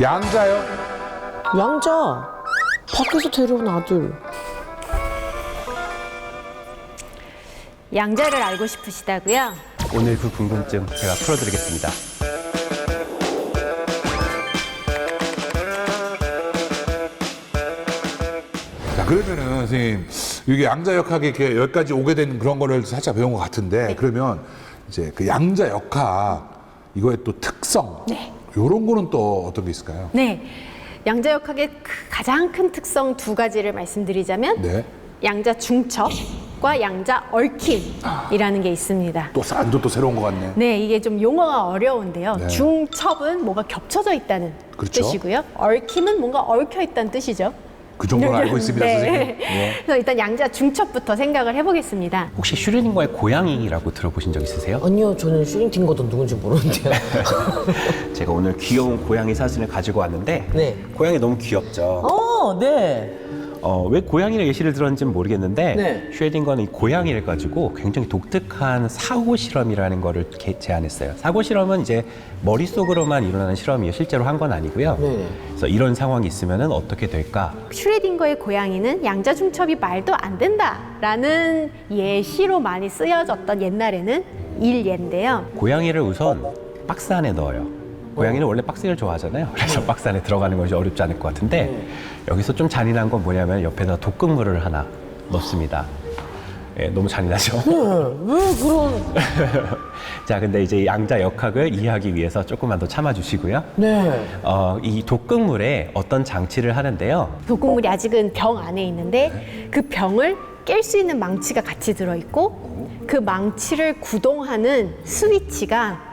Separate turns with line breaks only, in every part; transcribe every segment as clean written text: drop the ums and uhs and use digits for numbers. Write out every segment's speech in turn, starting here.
양자요?
양자. 밖에서 데려온 아들.
양자를 알고 싶으시다고요?
오늘 그 궁금증 제가 풀어드리겠습니다.
자, 그러면은 선생님 이게 양자역학이 이렇게 여기까지 오게 된 그런 거를 살짝 배운 것 같은데 그러면 이제 그 양자역학 이거의 또 특성 이런 거는 또 어떤 게 있을까요?
네. 양자역학의 가장 큰 특성 두 가지를 말씀드리자면
네.
양자 중첩과 양자 얽힘이라는 게 있습니다.
또 완전 또 새로운 것 같네.
네, 이게 좀 용어가 어려운데요.
네.
중첩은 뭔가 겹쳐져 있다는
그렇죠.
뜻이고요. 얽힘은 뭔가 얽혀 있다는 뜻이죠.
그 정도는 알고 있습니다,
네.
선생님. 네.
그래서 일단 양자 중첩부터 생각을 해보겠습니다.
혹시 슈레딩거의 고양이라고 들어보신 적 있으세요?
아니요, 저는 슈링팅거도 누군지 모르는데요.
제가 오늘 귀여운 고양이 사진을 가지고 왔는데
네.
고양이 너무 귀엽죠?
네.
왜 고양이를 예시를 들었는지는 모르겠는데
네.
슈레딩거는 이 고양이를 가지고 굉장히 독특한 사고 실험이라는 거를 제안했어요. 사고 실험은 이제 머릿속으로만 일어나는 실험이에요. 실제로 한 건 아니고요.
네.
그래서 이런 상황이 있으면 어떻게 될까?
슈레딩거의 고양이는 양자 중첩이 말도 안 된다라는 예시로 많이 쓰여졌던 옛날에는 일예인데요.
고양이를 우선 박스 안에 넣어요. 고양이는 원래 박스를 좋아하잖아요. 그래서 박스 안에 들어가는 것이 어렵지 않을 것 같은데 여기서 좀 잔인한 건 뭐냐면 옆에다 독극물을 하나 넣습니다. 예, 너무 잔인하죠?
왜 그런.
자, 근데 이제 양자 역학을 이해하기 위해서 조금만 더 참아주시고요.
네.
이 독극물에 어떤 장치를 하는데요.
독극물이 아직은 병 안에 있는데 그 병을 깰 수 있는 망치가 같이 들어있고 그 망치를 구동하는 스위치가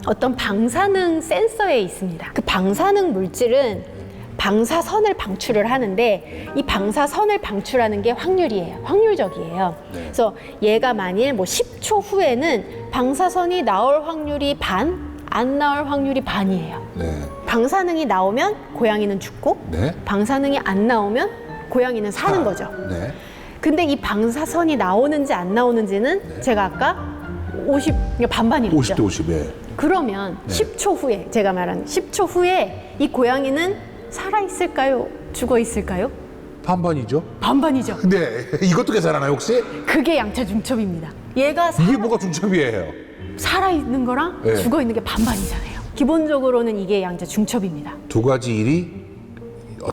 어떤 방사능 센서에 있습니다. 그 방사능 물질은 방사선을 방출을 하는데 이 방사선을 방출하는 게 확률이에요. 확률적이에요. 그래서 얘가 만일 뭐 10초 후에는 방사선이 나올 확률이 반, 안 나올 확률이 반이에요.
네.
방사능이 나오면 고양이는 죽고
네.
방사능이 안 나오면 고양이는 사는 거죠.
네.
근데 이 방사선이 나오는지 안 나오는지는 제가 아까 50, 반반이랬죠.
50대 50에.
그러면 10초 후에, 제가 말한 10초 후에 이 고양이는 살아있을까요? 죽어있을까요?
반반이죠?
반반이죠.
네. 이것도 계산하나요, 혹시?
그게 양자 중첩입니다. 얘가
이게 뭐가 중첩이에요?
살아있는 거랑
네.
죽어있는 게 반반이잖아요. 기본적으로는 이게 양자 중첩입니다.
두 가지 일이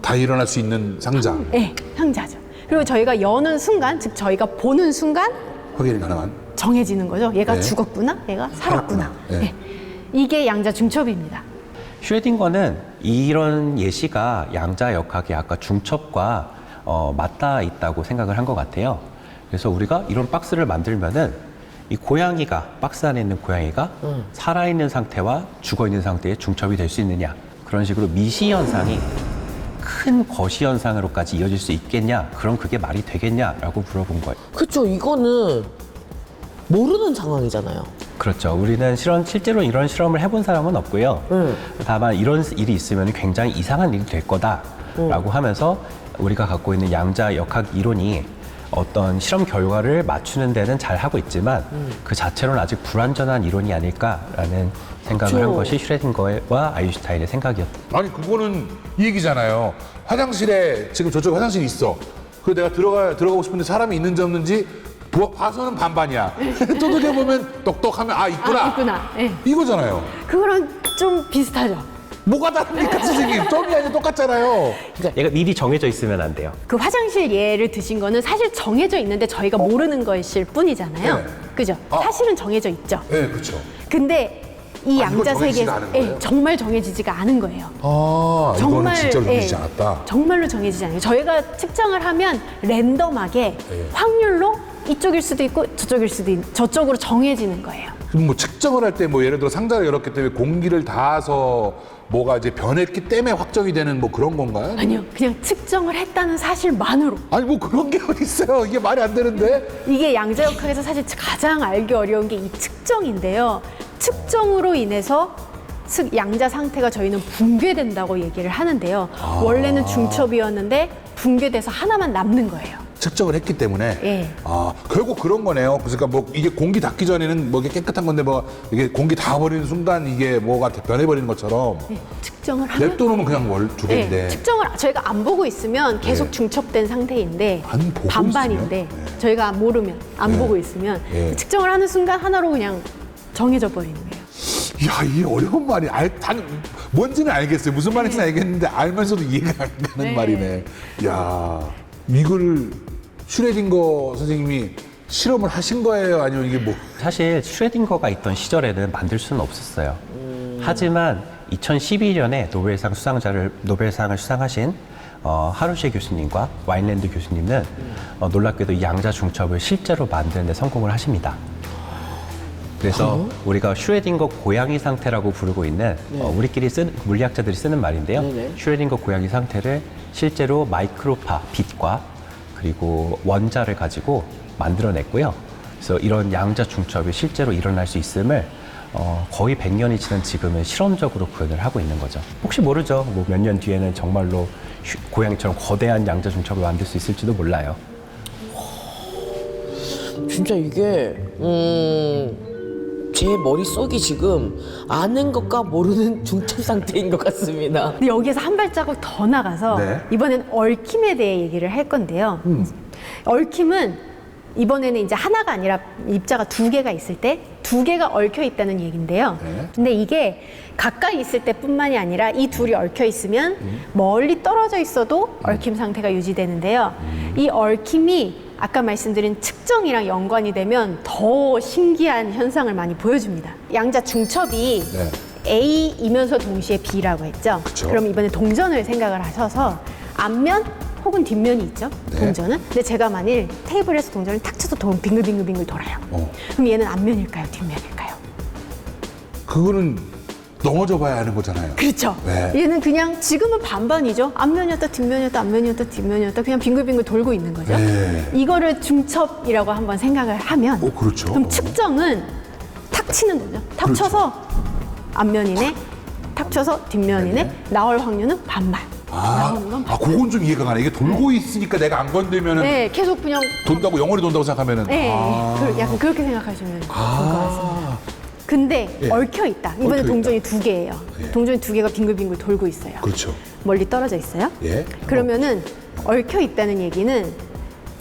다 일어날 수 있는 상자.
네, 상자죠. 그리고 저희가 여는 순간, 즉 저희가 보는 순간
확인이 가능한.
정해지는 거죠. 얘가
네.
죽었구나, 얘가 살았구나.
네.
네. 이게 양자 중첩입니다.
슈레딩거는 이런 예시가 양자 역학의 아까 중첩과 맞닿아 있다고 생각을 한 것 같아요. 그래서 우리가 이런 박스를 만들면은 이 고양이가, 박스 안에 있는 고양이가 살아있는 상태와 죽어있는 상태의 중첩이 될 수 있느냐, 그런 식으로 미시 현상이 큰 거시 현상으로까지 이어질 수 있겠냐, 그럼 그게 말이 되겠냐라고 물어본 거예요.
그쵸, 이거는 모르는 상황이잖아요.
그렇죠. 우리는 실제로 이런 실험을 해본 사람은 없고요. 다만 이런 일이 있으면 굉장히 이상한 일이 될 거다라고 하면서 우리가 갖고 있는 양자 역학 이론이 어떤 실험 결과를 맞추는 데는 잘 하고 있지만 그 자체로는 아직 불완전한 이론이 아닐까라는 생각을
그쵸.
한 것이 슈레딩거와 아인슈타인의 생각이었다.
아니, 그거는 이 얘기잖아요. 화장실에 지금 저쪽 화장실이 있어. 그래서 내가 들어가고 싶은데 사람이 있는지 없는지 봐서는 반반이야. 두들겨보면 똑똑하면 있구나.
있구나. 네.
이거잖아요.
그거랑 좀 비슷하죠.
뭐가 다릅니까, 선생님? 점이 아니라 똑같잖아요.
얘가 미리 정해져 있으면 안 돼요.
그 화장실 예를 드신 거는 사실 정해져 있는데 저희가 모르는 것일 뿐이잖아요.
네.
그죠? 사실은 정해져 있죠.
네, 그렇죠.
근데 이
이거
양자
정해지지가
세계
않은 거예요?
정말 정해지지가 않은 거예요.
이거는 진짜로 정해지지
예,
않았다.
정말로 정해지지 않아요. 저희가 측정을 하면 랜덤하게
네.
확률로 이쪽일 수도 있고 저쪽일 수도 있고 저쪽으로 정해지는 거예요.
그럼 뭐 측정을 할 때 뭐 예를 들어 상자가 열었기 때문에 공기를 닿아서 뭐가 이제 변했기 때문에 확정이 되는 뭐 그런 건가요?
아니요, 그냥 측정을 했다는 사실만으로.
아니 뭐 그런 게 어디 있어요? 이게 말이 안 되는데.
이게 양자역학에서 사실 가장 알기 어려운 게 이 측정인데요. 측정으로 인해서 즉 양자 상태가 저희는 붕괴된다고 얘기를 하는데요. 원래는 중첩이었는데 붕괴돼서 하나만 남는 거예요.
측정을 했기 때문에
예.
결국 그런 거네요. 그러니까 뭐 이게 공기 닿기 전에는 뭐 이게 깨끗한 건데 뭐 이게 공기 닿아버리는 순간 이게 뭐가 변해버리는 것처럼
네, 측정을 하면
냅둬놓으면 그냥 두 개인데.
측정을 저희가 안 보고 있으면 계속
네.
중첩된 상태인데
안 보고
반반인데
있으면? 네.
저희가 모르면 안
네.
보고 있으면
네.
측정을 하는 순간 하나로 그냥 정해져 버리는 거예요.
야, 이게 어려운 말이 뭔지는 알겠어요. 무슨 말인지는 알겠는데 알면서도 이해가 안 가는
네.
말이네. 야, 이거를 슈레딩거 선생님이 실험을 하신 거예요? 아니면 이게 뭐?
사실 슈레딩거가 있던 시절에는 만들 수는 없었어요. 하지만 2012년에 노벨상을 수상하신 하루시에 교수님과 와인랜드 교수님은 놀랍게도 이 양자 중첩을 실제로 만드는 데 성공을 하십니다. 그래서 우리가 슈레딩거 고양이 상태라고 부르고 있는 우리끼리 물리학자들이 쓰는 말인데요.
네네.
슈레딩거 고양이 상태를 실제로 마이크로파, 빛과 그리고 원자를 가지고 만들어냈고요. 그래서 이런 양자 중첩이 실제로 일어날 수 있음을 거의 100년이 지난 지금은 실험적으로 구현을 하고 있는 거죠. 혹시 모르죠. 뭐 몇 년 뒤에는 정말로 고양이처럼 거대한 양자 중첩을 만들 수 있을지도 몰라요.
진짜 이게 제 머릿속이 지금 아는 것과 모르는 중첩 상태인 것 같습니다.
근데 여기에서 한 발자국 더 나가서
네.
이번엔 얽힘에 대해 얘기를 할 건데요. 얽힘은 이번에는 이제 하나가 아니라 입자가 두 개가 있을 때 두 개가 얽혀 있다는 얘기인데요.
네.
근데 이게 가까이 있을 때뿐만이 아니라 이 둘이 얽혀 있으면 멀리 떨어져 있어도 얽힘 상태가 유지되는데요. 이 얽힘이 아까 말씀드린 측정이랑 연관이 되면 더 신기한 현상을 많이 보여줍니다. 양자 중첩이
네.
A이면서 동시에 B라고 했죠.
그쵸.
그럼 이번에 동전을 생각을 하셔서 앞면 혹은 뒷면이 있죠.
네.
동전은. 근데 제가 만일 테이블에서 동전을 탁 쳐서 빙글빙글 돌아요. 그럼 얘는 앞면일까요? 뒷면일까요?
그거는 넘어져 봐야 하는 거잖아요.
그렇죠.
네.
얘는 그냥 지금은 반반이죠. 앞면이었다 뒷면이었다 앞면이었다 뒷면이었다 그냥 빙글빙글 돌고 있는 거죠.
네.
이거를 중첩이라고 한번 생각을 하면
그렇죠.
그럼 측정은 탁 치는 거죠. 탁
그렇죠.
쳐서 앞면이네, 탁 쳐서 뒷면이네,
네.
나올 확률은 반반. 나오는 건 반반.
그건 좀 이해가 가네. 이게 돌고 있으니까 내가 안 건들면은
네, 계속 그냥
돈다고 영원히 돈다고 생각하면은.
네, 약간 그렇게 생각하시면 좋을 것 같습니다. 근데
예.
얽혀 있다. 이번에
얽혀
동전이
있다.
두 개예요.
예.
동전이 두 개가 빙글빙글 돌고 있어요.
그렇죠.
멀리 떨어져 있어요.
예.
그러면은 얽혀 있다는 얘기는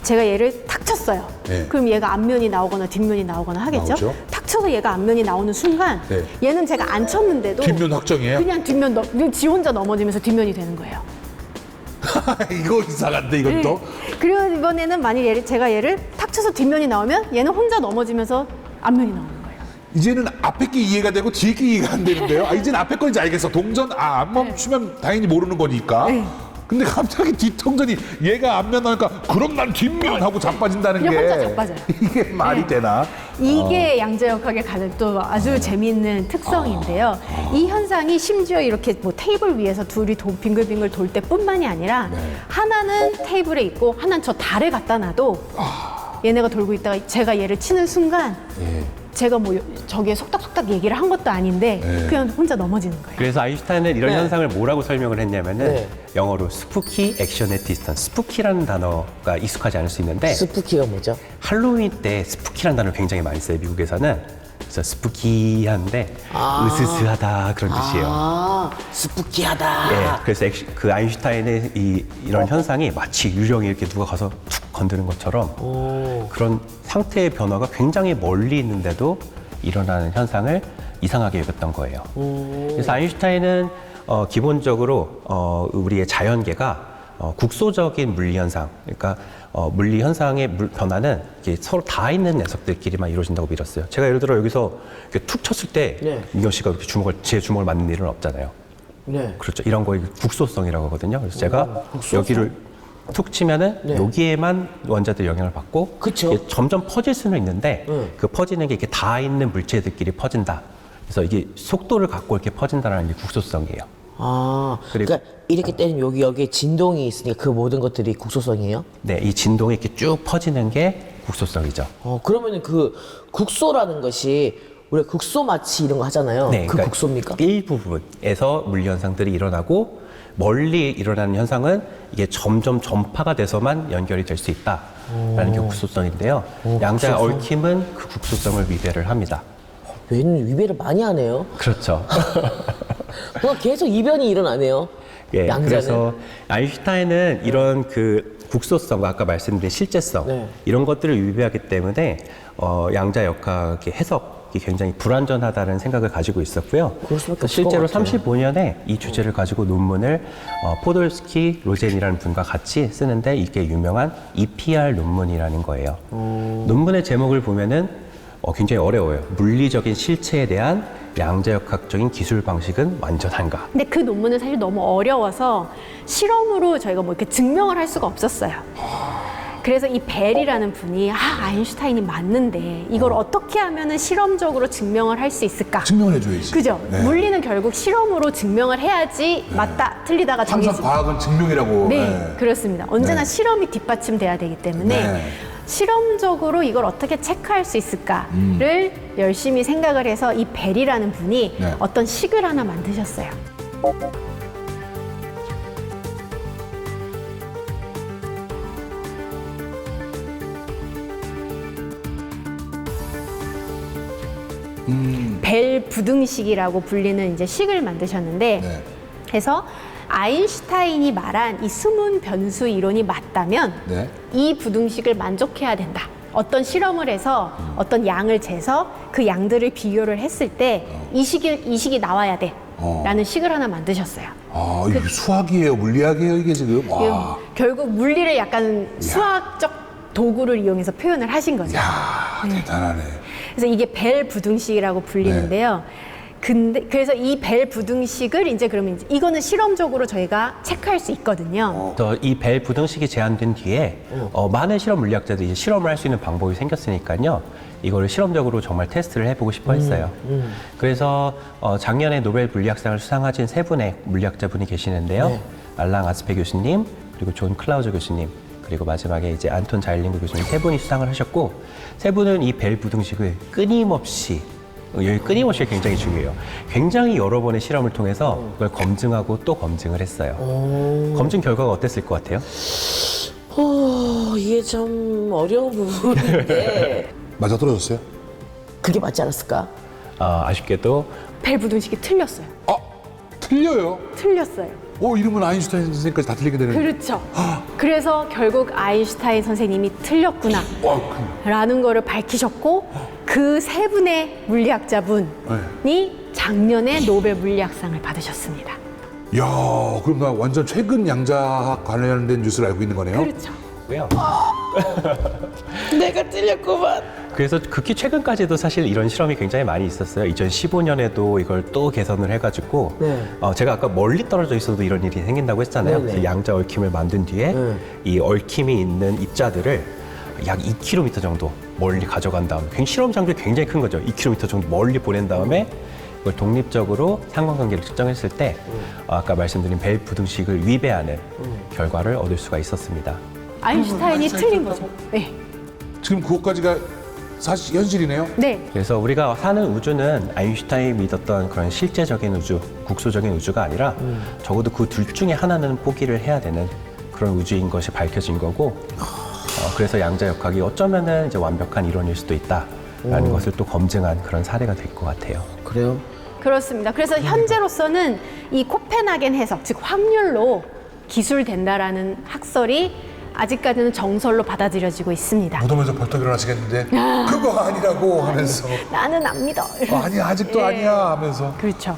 제가 얘를 탁 쳤어요.
예.
그럼 얘가 앞면이 나오거나 뒷면이 나오거나 하겠죠.
나오죠.
탁 쳐서 얘가 앞면이 나오는 순간
네.
얘는 제가 안 쳤는데도
뒷면 확정이에요?
그냥 지 혼자 넘어지면서 뒷면이 되는 거예요.
이거 이상한데 이건 또.
그리고 이번에는 만일 제가 얘를 탁 쳐서 뒷면이 나오면 얘는 혼자 넘어지면서 앞면이 나오는 거예요.
이제는 앞에 게 이해가 되고 뒤에 게 이해가 안 되는데요. 이제는 앞에 건지 알겠어. 동전 안 멈추면 당연히 모르는 거니까.
네.
근데 갑자기 뒷동전이 얘가 앞면 나니까 그럼 난 뒷면 하고 자빠진다는 게
그냥 혼자 자빠져요.
이게 말이
네.
되나?
이게 양자역학의 가장 또 아주 재미있는 특성인데요. 이 현상이 심지어 이렇게 뭐 테이블 위에서 둘이 빙글빙글 돌 때뿐만이 아니라 하나는 테이블에 있고 하나는 저 달에 갖다 놔도 얘네가 돌고 있다가 제가 얘를 치는 순간 제가 뭐 저기에 속닥속닥 얘기를 한 것도 아닌데 그냥 혼자 넘어지는 거예요.
그래서 아인슈타인은 이런
네.
현상을 뭐라고 설명을 했냐면은
네.
영어로 스푸키 액션 앳 디스턴스, 스푸키라는 단어가 익숙하지 않을 수 있는데
스푸키가 뭐죠?
할로윈 때 스푸키라는 단어를 굉장히 많이 써요, 미국에서는. 그래서 스푸키한데 으스스하다 그런 뜻이에요.
스푸키하다.
예, 그래서 그 아인슈타인의 이런 현상이 마치 유령이 이렇게 누가 가서 툭 건드는 것처럼 그런 상태의 변화가 굉장히 멀리 있는데도 일어나는 현상을 이상하게 여겼던 거예요. 그래서 아인슈타인은 기본적으로 우리의 자연계가 국소적인 물리 현상, 그러니까 물리 현상의 변화는 이게 서로 다 있는 녀석들끼리만 이루어진다고 믿었어요. 제가 예를 들어 여기서 이렇게 툭 쳤을 때
네.
민경 씨가 이렇게 제 주먹을 맞는 일은 없잖아요.
네.
그렇죠. 이런 거 국소성이라고 하거든요. 그래서 제가 여기를 툭 치면은
네.
여기에만 원자들 영향을 받고
그쵸.
이게 점점 퍼질 수는 있는데 그 퍼지는 게 이렇게 다 있는 물체들끼리 퍼진다. 그래서 이게 속도를 갖고 이렇게 퍼진다는 게 국소성이에요. 그리고-
그러니까 이렇게 때리면 여기에 진동이 있으니까 그 모든 것들이 국소성이에요?
네, 이 진동이 이렇게 쭉 퍼지는 게 국소성이죠.
그러면은 그 국소라는 것이 우리가 극소 마취 이런 거 하잖아요. 그
그러니까
극소입니까?
일부분에서 물리 현상들이 일어나고 멀리 일어나는 현상은 이게 점점 전파가 돼서만 연결이 될 수 있다라는 게 극소성인데요. 양자
극소성.
얽힘은 그 극소성을 위배를 합니다.
뇌는 위배를 많이 하네요.
그렇죠.
뭔가 계속 이변이 일어나네요.
예,
양자는.
그래서 아인슈타인은 이런 그 국소성과 아까 말씀드린 실제성
네.
이런 것들을 위배하기 때문에 양자 역학의 해석이 굉장히 불완전하다는 생각을 가지고 있었고요.
그럴 수밖에
그래서
없을 것
실제로
같아요.
35년에 이 주제를 가지고 논문을 포돌스키 로젠이라는 분과 같이 쓰는데 이게 유명한 EPR 논문이라는 거예요. 논문의 제목을 보면은 굉장히 어려워요. 물리적인 실체에 대한 양자역학적인 기술 방식은 완전한가?
근데 그 논문은 사실 너무 어려워서 실험으로 저희가 뭐 이렇게 증명을 할 수가 없었어요. 그래서 이 벨이라는 분이 아인슈타인이 맞는데 이걸 어떻게 하면은 실험적으로 증명을 할 수 있을까?
증명을 해줘야지.
그죠?
네.
물리는 결국 실험으로 증명을 해야지 맞다, 틀리다가
항상
정해지고.
과학은 증명이라고.
네, 그렇습니다. 언제나
네.
실험이 뒷받침돼야 되기 때문에
네.
실험적으로 이걸 어떻게 체크할 수 있을까를 열심히 생각을 해서 이 벨이라는 분이
네.
어떤 식을 하나 만드셨어요. 벨 부등식이라고 불리는 이제 식을 만드셨는데
네.
그래서 아인슈타인이 말한 이 숨은 변수 이론이 맞다면
네.
이 부등식을 만족해야 된다. 어떤 실험을 해서 어떤 양을 재서 그 양들을 비교를 했을 때 이 식이 나와야 돼. 라는 식을 하나 만드셨어요.
아, 이게 수학이에요, 물리학이에요, 이게 지금. 와.
결국 물리를 약간 수학적 도구를 이용해서 표현을 하신 거죠.
야, 대단하네.
그래서 이게 벨 부등식이라고 불리는데요. 근데 그래서 이 벨 부등식을 이제 그러면 이제 이거는 실험적으로 저희가 체크할 수 있거든요.
그래서 이 벨 부등식이 제안된 뒤에 많은 실험 물리학자들이 이제 실험을 할 수 있는 방법이 생겼으니까요. 이거를 실험적으로 정말 테스트를 해보고 싶어 했어요. 그래서 작년에 노벨 물리학상을 수상하신 세 분의 물리학자분이 계시는데요. 알랑 아스페 교수님, 그리고 존 클라우저 교수님, 그리고 마지막에 이제 안톤 자일링구 교수님 세 분이 수상을 하셨고, 세 분은 이 벨 부등식을 끊임없이, 여기 끊임없이 굉장히 중요해요. 굉장히 여러 번의 실험을 통해서 그걸 검증하고 또 검증을 했어요. 검증 결과가 어땠을 것 같아요?
이게 참 어려운 부분인데
맞아 떨어졌어요?
그게 맞지 않았을까?
아쉽게도
벨 부등식이 틀렸어요.
아, 틀려요?
틀렸어요.
이러면 아인슈타인 선생님까지 다 틀리게 되는.
그렇죠. 그래서 결국 아인슈타인 선생님이 틀렸구나 라는 거를 밝히셨고 그 세 분의 물리학자분이 작년에 노벨 물리학상을 받으셨습니다.
야, 그럼 나 완전 최근 양자학 관련된 뉴스를 알고 있는 거네요?
그렇죠.
고요.
내가 틀렸구만.
그래서 극히 최근까지도 사실 이런 실험이 굉장히 많이 있었어요. 2015년에도 이걸 또 개선을 해가지고 제가 아까 멀리 떨어져 있어도 이런 일이 생긴다고 했잖아요. 그래서 양자 얽힘을 만든 뒤에 이 얽힘이 있는 입자들을 약 2km 정도 멀리 가져간 다음에 실험 장벽이 굉장히 큰 거죠. 2km 정도 멀리 보낸 다음에 그걸 독립적으로 상관관계를 측정했을 때 아까 말씀드린 벨 부등식을 위배하는 결과를 얻을 수가 있었습니다.
아인슈타인이 틀린 거죠. 네.
지금 그것까지가 사실 현실이네요?
네.
그래서 우리가 사는 우주는 아인슈타인이 믿었던 그런 실제적인 우주, 국소적인 우주가 아니라 적어도 그 둘 중에 하나는 포기를 해야 되는 그런 우주인 것이 밝혀진 거고 그래서 양자역학이 어쩌면은 이제 완벽한 이론일 수도 있다라는 것을 또 검증한 그런 사례가 될 것 같아요.
그래요?
그렇습니다. 그래서 현재로서는 이 코펜하겐 해석, 즉 확률로 기술된다라는 학설이 아직까지는 정설로 받아들여지고 있습니다.
무덤에서 벌떡 일어나시겠는데 그거 아니라고 하면서
나는 안 믿어.
아니야 아직도
예.
아니야 하면서
그렇죠.